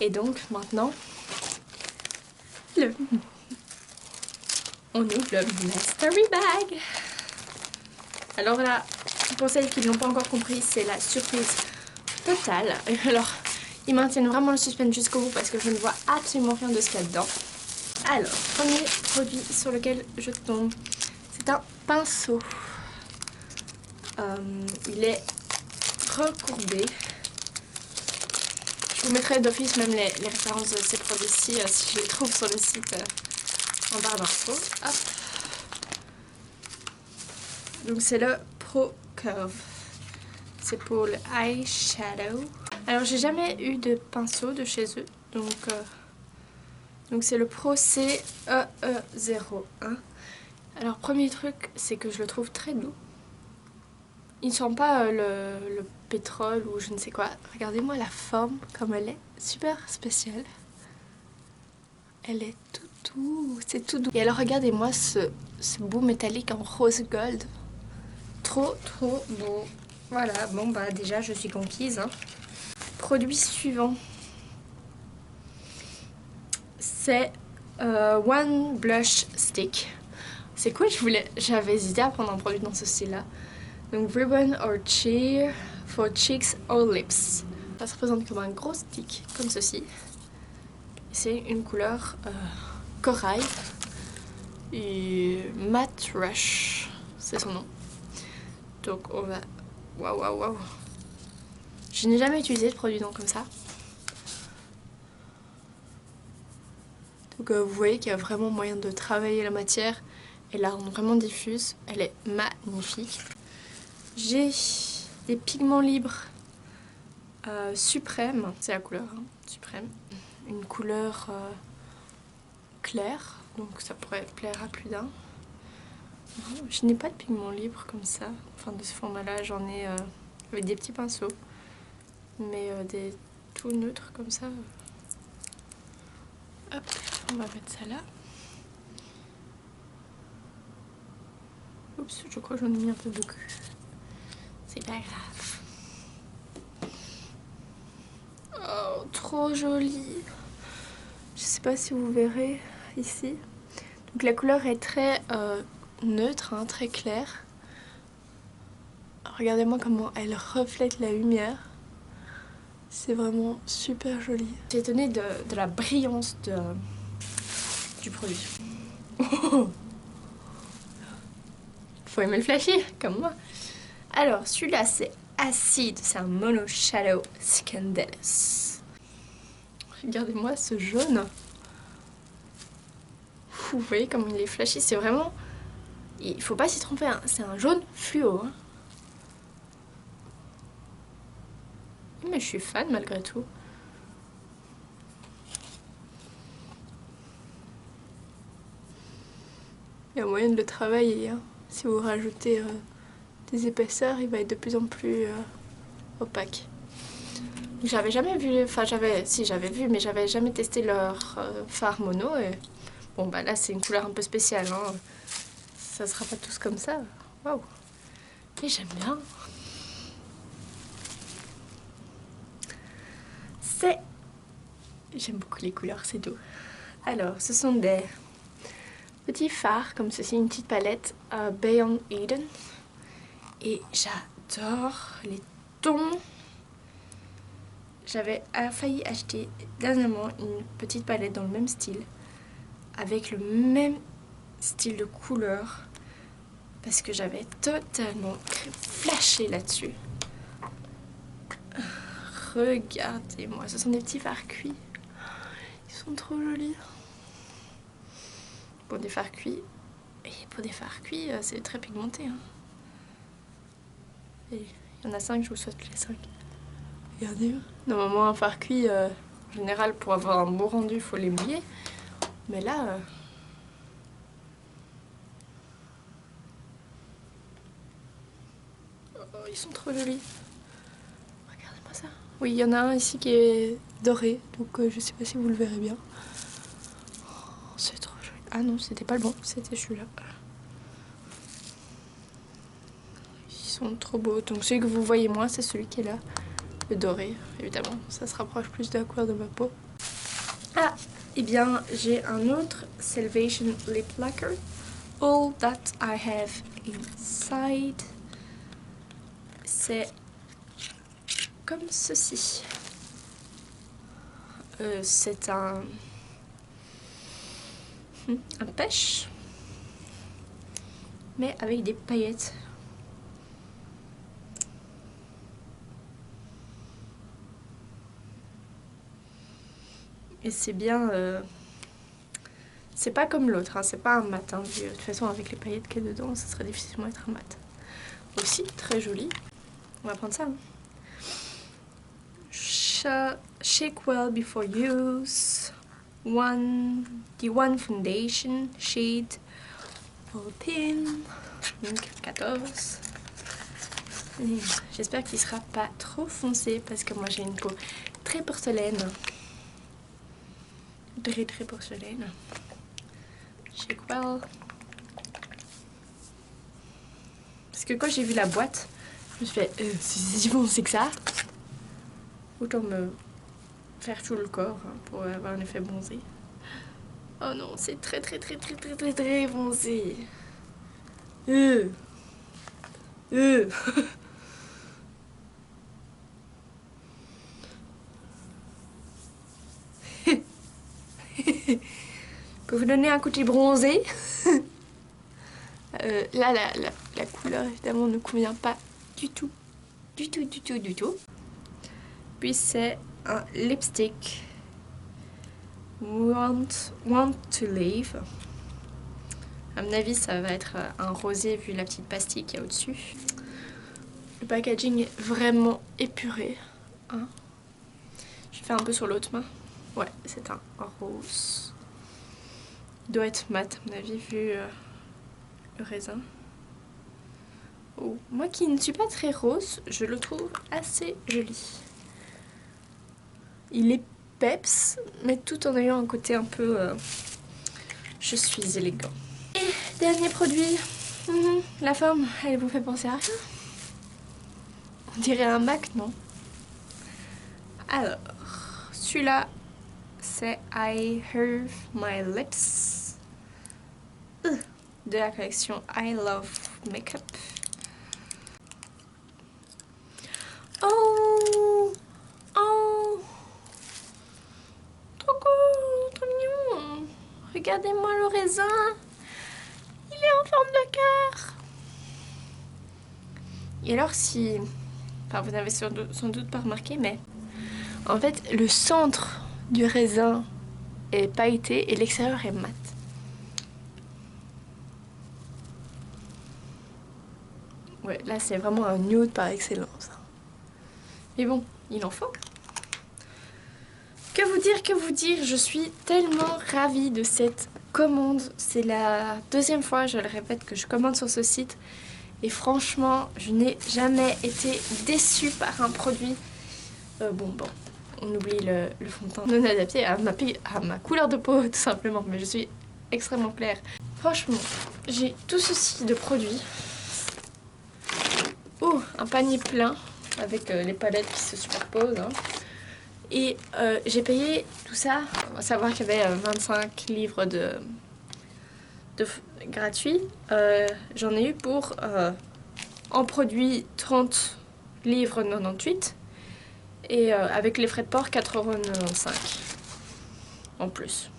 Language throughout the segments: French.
Et donc maintenant, on ouvre le mystery bag. Alors là, pour celles qui ne l'ont pas encore compris, c'est la surprise totale. Alors, ils maintiennent vraiment le suspense jusqu'au bout parce que je ne vois absolument rien de ce qu'il y a dedans. Alors, premier produit sur lequel je tombe, c'est un pinceau. Il est recourbé. Je vous mettrai d'office même les références de ces produits-ci si je les trouve sur le site en barre d'infos. Hop. Donc c'est le Pro Curve. C'est pour le eyeshadow. Alors j'ai jamais eu de pinceau de chez eux. Donc c'est le Pro CEE01. Alors premier truc, c'est que je le trouve très doux. Il ne sent pas le pétrole ou je ne sais quoi. Regardez-moi la forme comme elle est. Super spéciale. Elle est tout doux. C'est tout doux. Et alors regardez-moi ce bout métallique en rose gold. Trop beau. Voilà, bon bah déjà je suis conquise. Hein. Produit suivant. C'est One Blush Stick. C'est quoi? J'avais hésité à prendre un produit dans ce style-là. Donc Ribbon or Cheer for Cheeks or Lips. Ça se présente comme un gros stick, comme ceci. C'est une couleur corail. Et Matte Rush, c'est son nom. Donc on va... Waouh. Je n'ai jamais utilisé de produit donc comme ça. Donc vous voyez qu'il y a vraiment moyen de travailler la matière et la rendre vraiment diffuse. Elle est magnifique. J'ai des pigments libres suprême. C'est la couleur hein, suprême. Une couleur claire, donc ça pourrait plaire à plus d'un. Je n'ai pas de pigments libres comme ça. Enfin de ce format-là, j'en ai avec des petits pinceaux. Mais des tout neutres comme ça. Hop, on va mettre ça là. Oups, je crois que j'en ai mis un peu beaucoup. C'est pas grave. Oh, trop joli. Je sais pas si vous verrez ici. Donc la couleur est très neutre, hein, très claire. Regardez-moi comment elle reflète la lumière. C'est vraiment super joli. J'ai étonnée de la brillance du produit. Faut aimer le flashy, comme moi. Alors, celui-là, c'est Acid. C'est un Mono Shadow Scandalous. Regardez-moi ce jaune. Vous voyez comme il est flashy. C'est vraiment... Il faut pas s'y tromper, hein. C'est un jaune fluo. Hein. Mais je suis fan malgré tout. Il y a moyen de le travailler. Hein. Si vous rajoutez des épaisseurs, il va être de plus en plus opaque. J'avais jamais vu, enfin j'avais vu, mais j'avais jamais testé leur fard mono. Et bon bah là c'est une couleur un peu spéciale. Hein. Ça sera pas tous comme ça. Waouh. Et j'aime bien. J'aime beaucoup les couleurs, c'est doux. Alors, ce sont des petits fards, comme ceci, une petite palette Beyond Eden. Et j'adore les tons. J'avais failli acheter dernièrement une petite palette dans le même style, avec le même style de couleur, parce que j'avais totalement flashé là-dessus. Regardez-moi, ce sont des petits fards cuits. Ils sont trop jolis. Pour des fards cuits, et pour des fards cuits, c'est très pigmenté. Hein. Et il y en a 5, je vous souhaite les 5. Regardez. Normalement, un fard cuit, en général, pour avoir un beau rendu, il faut les mouiller. Mais là... Oh, ils sont trop jolis. Regardez-moi ça. Oui, il y en a un ici qui est doré, donc je sais pas si vous le verrez bien. Oh, c'est trop joli. Ah non, c'était pas le bon, c'était celui-là. Ils sont trop beaux. Donc celui que vous voyez moins, c'est celui qui est là. Le doré, évidemment. Ça se rapproche plus de la couleur de ma peau. Ah, et bien j'ai un autre Salvation Lip Lacquer. All That I Have Inside. C'est comme ceci. C'est un pêche, mais avec des paillettes. Et c'est bien... c'est pas comme l'autre, hein, c'est pas un mat. Hein. De toute façon, avec les paillettes qu'il y a dedans, ça serait difficilement être un mat. Aussi, très joli. On va prendre ça. Hein. Shake well before use. The One Foundation Shade Pin. Donc 14. J'espère qu'il sera pas trop foncé parce que moi j'ai une peau très porcelaine. Très porcelaine. Shake well. Parce que quand j'ai vu la boîte, je me suis fait c'est si foncé que ça. Autant me faire tout le corps hein, pour avoir un effet bronzé. Oh non, c'est très foncé. Pour vous donner un côté bronzé. Là, la couleur évidemment ne convient pas du tout. Du tout. Puis c'est un lipstick. Want to Leave. À mon avis, ça va être un rosé vu la petite pastille qu'il y a au-dessus. Le packaging est vraiment épuré. Hein. Je fais un peu sur l'autre main. Ouais, c'est un rose. Il doit être mat, à mon avis, vu le raisin. Oh. Moi qui ne suis pas très rose, je le trouve assez joli. Il est peps, mais tout en ayant un côté un peu... je suis élégant. Et dernier produit. La forme, elle vous fait penser à rien. On dirait un Mac, non? Alors, celui-là, c'est I Have My Lips de la collection I Love Makeup. Oh! Trop cool, trop mignon! Regardez-moi le raisin! Il est en forme de cœur! Et alors si... Enfin, vous n'avez sans doute pas remarqué, mais... En fait, le centre du raisin est pailleté et l'extérieur est mat. Ouais, là c'est vraiment un nude par excellence. Mais bon, il en faut. Que vous dire, je suis tellement ravie de cette commande. C'est la deuxième fois, je le répète, que je commande sur ce site. Et franchement, je n'ai jamais été déçue par un produit. Bon, on oublie le fond de teint non adapté à ma couleur de peau, tout simplement. Mais je suis extrêmement claire. Franchement, j'ai tout ceci de produits. Oh, un panier plein avec les palettes qui se superposent. Hein. Et j'ai payé tout ça, à savoir qu'il y avait 25 livres de gratuits. J'en ai eu pour, en produit, 30 livres 98. Et avec les frais de port, 4,95 € en plus.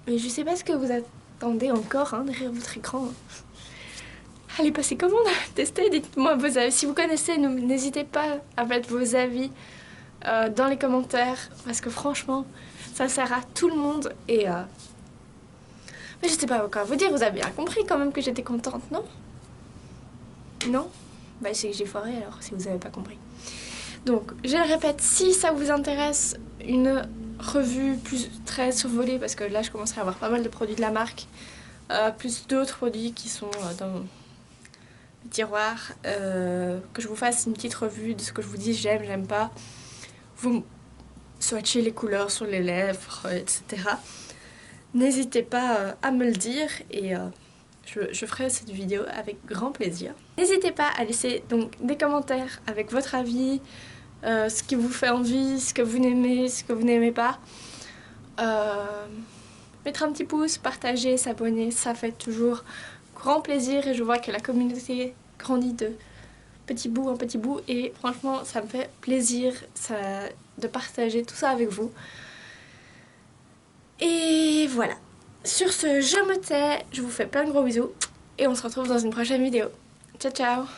Mais je sais pas ce que vous attendez encore hein, derrière votre écran. Allez, passez commande, testez, dites-moi vos avis. Si vous connaissez, n'hésitez pas à mettre vos avis dans les commentaires. Parce que franchement, ça sert à tout le monde. Et mais je sais pas quoi vous dire, vous avez bien compris quand même que j'étais contente, non? Non? Bah c'est que j'ai foiré alors, si vous avez pas compris. Donc, je le répète, si ça vous intéresse, une revue plus très survolée, parce que là je commencerai à avoir pas mal de produits de la marque, plus d'autres produits qui sont dans tiroir, que je vous fasse une petite revue de ce que je vous dis, j'aime pas. Vous swatchez les couleurs sur les lèvres, etc. N'hésitez pas à me le dire et je ferai cette vidéo avec grand plaisir. N'hésitez pas à laisser donc des commentaires avec votre avis, ce qui vous fait envie, ce que vous n'aimez, ce que vous n'aimez pas. Mettre un petit pouce, partager, s'abonner, ça fait toujours grand plaisir et je vois que la communauté grandit de petit bout en petit bout et franchement ça me fait plaisir de partager tout ça avec vous. Et voilà. Sur ce, je me tais, je vous fais plein de gros bisous et on se retrouve dans une prochaine vidéo. Ciao ciao!